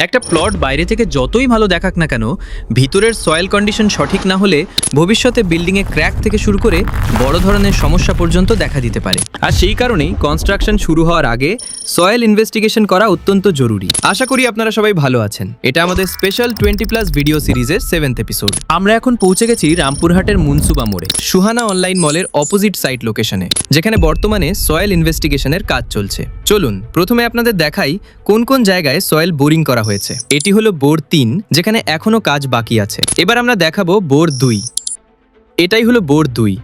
একটা প্লট বাইরে থেকে যতই ভালো দেখাক না কেন, ভিতরের সয়েল কন্ডিশন সঠিক না হলে ভবিষ্যতে বিল্ডিংয়ে ক্র্যাক থেকে শুরু করে বড় ধরনের সমস্যা পর্যন্ত দেখা দিতে পারে। আর সেই কারণেই কনস্ট্রাকশন শুরু হওয়ার আগে সয়েল ইনভেস্টিগেশন করা অত্যন্ত জরুরি। আশা করি আপনারা সবাই ভালো আছেন। এটা আমাদের স্পেশাল 20+ ভিডিও সিরিজের 7th এপিসোড। আমরা এখন পৌঁছে গেছি রামপুরহাটের মুনসুবা মোড়ে, সুহানা অনলাইন মলের অপোজিট সাইড লোকেশনে, যেখানে বর্তমানে সয়েল ইনভেস্টিগেশনের কাজ চলছে। চলুন প্রথমে আপনাদের দেখাই কোন কোন জায়গায় সয়েল বোরিং করা হয়েছে। এটি হলো বোর 3, যেখানে এখনো কাজ বাকি আছে। এবার আমরা দেখাবো বোর 2। এটাই হলো বোর 2।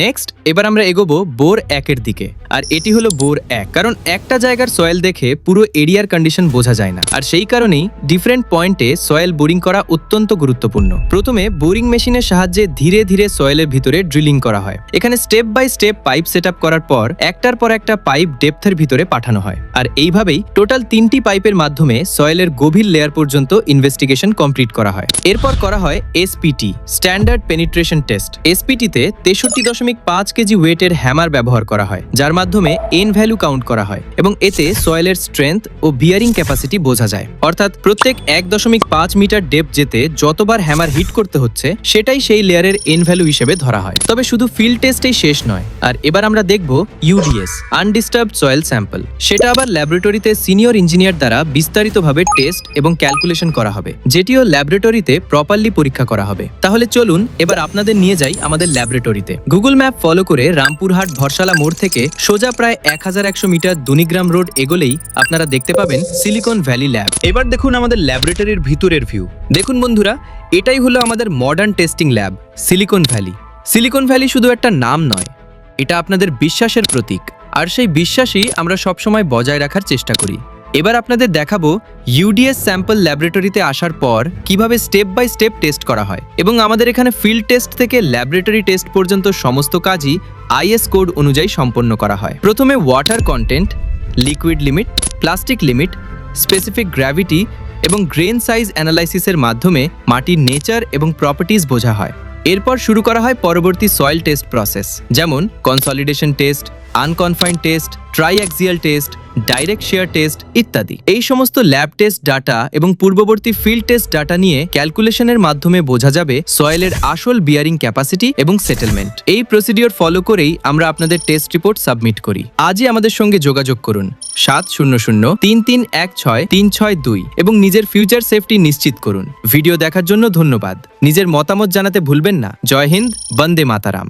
নেক্সট এবার আমরা এগোবো বোর 1-এর দিকে, আর এটি হলো বোর 1। কারণ একটা জায়গার সয়েল দেখে পুরো এরিয়ার কন্ডিশন বোঝা যায় না, আর সেই কারণেই ডিফারেন্ট পয়েন্টে সয়েল বোরিং করা অত্যন্ত গুরুত্বপূর্ণ। প্রথমে বোরিং মেশিনের সাহায্যে ধীরে ধীরে সয়েলের ভিতরে ড্রিলিং করা হয়। এখানে step by step pipe set করার পর একটার পর একটা পাইপ ডেপথের ভিতরে পাঠানো হয়, আর এইভাবেই টোটাল 3টি পাইপের মাধ্যমে সয়েলের গভীর লেয়ার পর্যন্ত ইনভেস্টিগেশন কমপ্লিট করা হয়। এরপর করা হয় এসপিটি, স্ট্যান্ডার্ড পেনিট্রেশন টেস্ট। এসপিটিতে 63.5 কেজি ওয়েটের হ্যামার ব্যবহার করা হয়, যার মাধ্যমে এন ভ্যালু কাউন্ট করা হয় এবং এতে সয়েলের স্ট্রেংথ ও বিয়ারিং ক্যাপাসিটি বোঝা যায়। অর্থাৎ প্রত্যেক 1.5 মিটার ডেপথ যেতে যতবার হ্যামার হিট করতে হচ্ছে সেটাই সেই লেয়ারের এন ভ্যালু হিসেবে ধরা হয়। তবে শুধু ফিল্ড টেস্টেই শেষ নয়। আর এবার আমরা দেখব ইউডিএস, আনডিস্টার্বড সয়েল স্যাম্পল। সেটা আবার ল্যাবরেটরিতে সিনিয়র ইঞ্জিনিয়ার দ্বারা বিস্তারিতভাবে টেস্ট এবং ক্যালকুলেশন করা হবে, যেটিও ল্যাবরেটরিতে প্রপারলি পরীক্ষা করা হবে। তাহলে চলুন এবার আপনাদের নিয়ে যাই আমাদের ল্যাবরেটরিতে। গুগল ম্যাপ ফলো করে রামপুরহাট ভরসালা মোড় থেকে সোজা প্রায় 1100 মিটার দুনিগ্রাম রোড এগোলেই আপনারা দেখতে পাবেন সিলিকন ভ্যালি ল্যাব। এবার দেখুন আমাদের ল্যাবরেটরির ভিতরের ভিউ। দেখুন বন্ধুরা, এটাই হলো আমাদের modern testing lab, Silicon Valley. Silicon Valley শুধু একটা নাম নয়, এটা আপনাদের বিশ্বাসের প্রতীক, আর সেই বিশ্বাসই আমরা সবসময় বজায় রাখার চেষ্টা করি। এবার আপনাদের দেখাবো ইউডিএস স্যাম্পল ল্যাবরেটরিতে আসার পর কিভাবে স্টেপ বাই স্টেপ টেস্ট করা হয়। এবং আমাদের এখানে ফিল্ড টেস্ট থেকে ল্যাবরেটরি টেস্ট পর্যন্ত সমস্ত কাজই আইএস কোড অনুযায়ী সম্পন্ন করা হয়। প্রথমে water content, liquid limit, plastic limit, specific gravity এবং গ্রেন সাইজ অ্যানালাইসিসের মাধ্যমে মাটির নেচার এবং প্রপার্টিজ বোঝা হয়। এরপর শুরু করা হয় পরবর্তী সয়েল টেস্ট প্রসেস, যেমন consolidation test, unconfined test, triaxial test, direct shear test ইত্যাদি। এই সমস্ত ল্যাব টেস্ট ডাটা এবং পূর্ববর্তী ফিল্ড টেস্ট ডাটা নিয়ে ক্যালকুলেশনের মাধ্যমে বোঝা যাবে সয়েলের আসল বিয়ারিং ক্যাপাসিটি এবং সেটেলমেন্ট। এই প্রসিডিওর ফলো করেই আমরা আপনাদের টেস্ট রিপোর্ট সাবমিট করি। আজই আমাদের সঙ্গে যোগাযোগ করুন 7003316362 এবং নিজের ফিউচার সেফটি নিশ্চিত করুন। ভিডিও দেখার জন্য ধন্যবাদ। নিজের মতামত জানাতে ভুলবেন না। জয় হিন্দ, বন্দে মাতারাম।